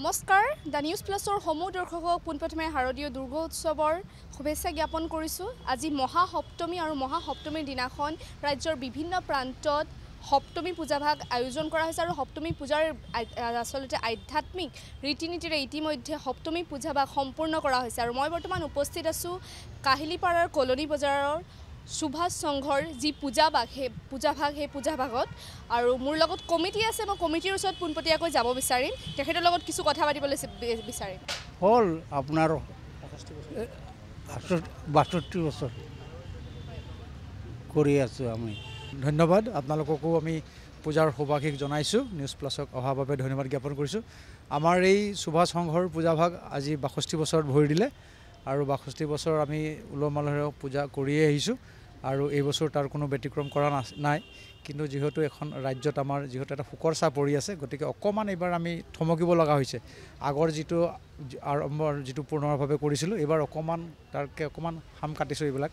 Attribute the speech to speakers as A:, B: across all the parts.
A: নমস্কাৰ the news প্লাছৰ সমূহ দৰ্শকক পোনপ্ৰথমে শাৰদীয় দুৰ্গা উৎসৱৰ শুভেচ্ছা জ্ঞাপন কৰিছোঁ। আজি মহাসপ্তমী আৰু মহাসপ্তমীৰ দিনাখন ৰাজ্যৰ বিভিন্ন প্ৰান্তত সপ্তমী পূজাভাগ আয়োজন কৰা হৈছে আৰু সপ্তমী পূজাৰ আচলতে আধ্যাত্মিক ৰীতি নীতিৰে ইতিমধ্যে সপ্তমী পূজাভাগ সম্পূৰ্ণ কৰা হৈছে আৰু মই বৰ্তমান উপস্থিত আছোঁ কাহিলীপাৰাৰ কলনী বজাৰৰ সুভাষ সংঘৰ যি পূজাভাগ সেই পূজাভাগত আৰু মোৰ লগত কমিটি আছে মই কমিটিৰ ওচৰত পোনপটীয়াকৈ যাব বিচাৰিম তেখেতৰ লগত কিছু কথা পাতিবলৈ বিচাৰিম।
B: হ'ল আপোনাৰ ৬২ বছৰ কৰি আছোঁ আমি।
C: ধন্যবাদ আপোনালোককো আমি পূজাৰ সৌভাষিক জনাইছোঁ। নিউজ প্লাছক অহাৰ বাবে ধন্যবাদ জ্ঞাপন কৰিছোঁ। আমাৰ এই সুভাষ সংঘৰ পূজাভাগ আজি ৬২ বছৰত ভৰি দিলে আৰু ৬২ বছৰ আমি উলহ মালহেৰে পূজা কৰিয়ে আহিছোঁ আৰু এই বছৰ তাৰ কোনো ব্যতিক্ৰম কৰা নাই। কিন্তু যিহেতু এখন ৰাজ্যত আমাৰ যিহেতু এটা শোকৰ চাপ পৰি আছে গতিকে অকণমান এইবাৰ আমি থমকিব লগা হৈছে। আগৰ যিটো পুনৰভাৱে কৰিছিলোঁ এইবাৰ অকণমান তাৰকে অকণমান হাম কাটিছোঁ এইবিলাক।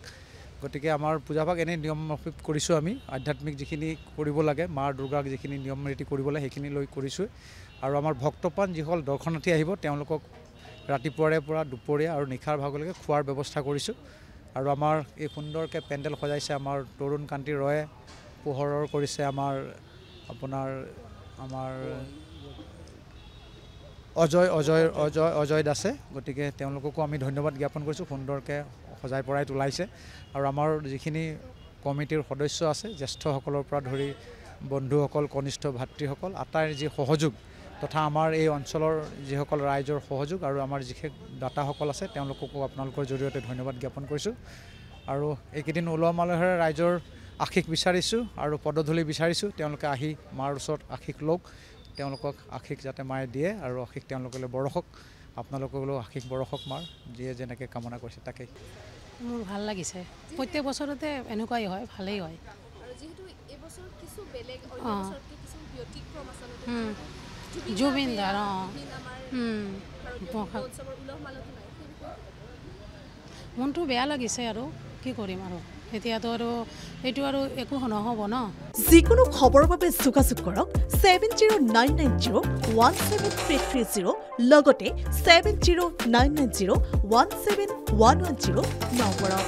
C: গতিকে আমাৰ পূজাভাগ এনেই নিয়ম মাফিক কৰিছোঁ আমি আধ্যাত্মিক যিখিনি কৰিব লাগে মা দুৰ্গাক যিখিনি নিয়ম নীতি কৰিব লাগে সেইখিনি লৈ কৰিছোঁ আৰু আমাৰ ভক্তপ্ৰাণ যিসকল দৰ্শনাৰ্থী আহিব তেওঁলোকক ৰাতিপুৱাৰে পৰা দুপৰীয়া আৰু নিশাৰ ভাগলৈকে খোৱাৰ ব্যৱস্থা কৰিছোঁ আৰু আমাৰ এই সুন্দৰকৈ পেণ্ডেল সজাইছে আমাৰ তৰুণ কান্তি ৰয়ে, পোহৰৰ কৰিছে আমাৰ অজয় দাসে। গতিকে তেওঁলোককো আমি ধন্যবাদ জ্ঞাপন কৰিছোঁ, সুন্দৰকৈ সজাই পৰাই তোলাইছে আৰু আমাৰ যিখিনি কমিটিৰ সদস্য আছে জ্যেষ্ঠসকলৰ পৰা ধৰি বন্ধুসকল কনিষ্ঠ ভাতৃসকল আটাইৰ যি সহযোগ তথা আমাৰ এই অঞ্চলৰ যিসকল ৰাইজৰ সহযোগ আৰু আমাৰ যিখিনি দাতাসকল আছে তেওঁলোককো আপোনালোকৰ জৰিয়তে ধন্যবাদ জ্ঞাপন কৰিছোঁ আৰু এইকেইদিন উলহ মালহেৰে ৰাইজৰ আশীষ বিচাৰিছোঁ আৰু পদধূলি বিচাৰিছোঁ। তেওঁলোকে আহি মাৰ ওচৰত আশীষ লওক, তেওঁলোকক আশীষ যাতে মায়ে দিয়ে আৰু আশীষ তেওঁলোকলৈ বৰষক, আপোনালোকলৈও আশীষ বৰষক মাৰ যিয়ে যেনেকৈ কামনা কৰিছে তাকেই।
D: মোৰ ভাল লাগিছে, প্ৰত্যেক বছৰতে এনেকুৱাই হয়, ভালেই হয়। জুবিন দাৰ মনটো বেয়া লাগিছে আৰু কি কৰিম আৰু এতিয়াতো আৰু এইটো আৰু একো নহ'ব ন।
E: যিকোনো খবৰৰ বাবে যোগাযোগ কৰক 7099017330 লগতে 7099017110 নম্বৰত।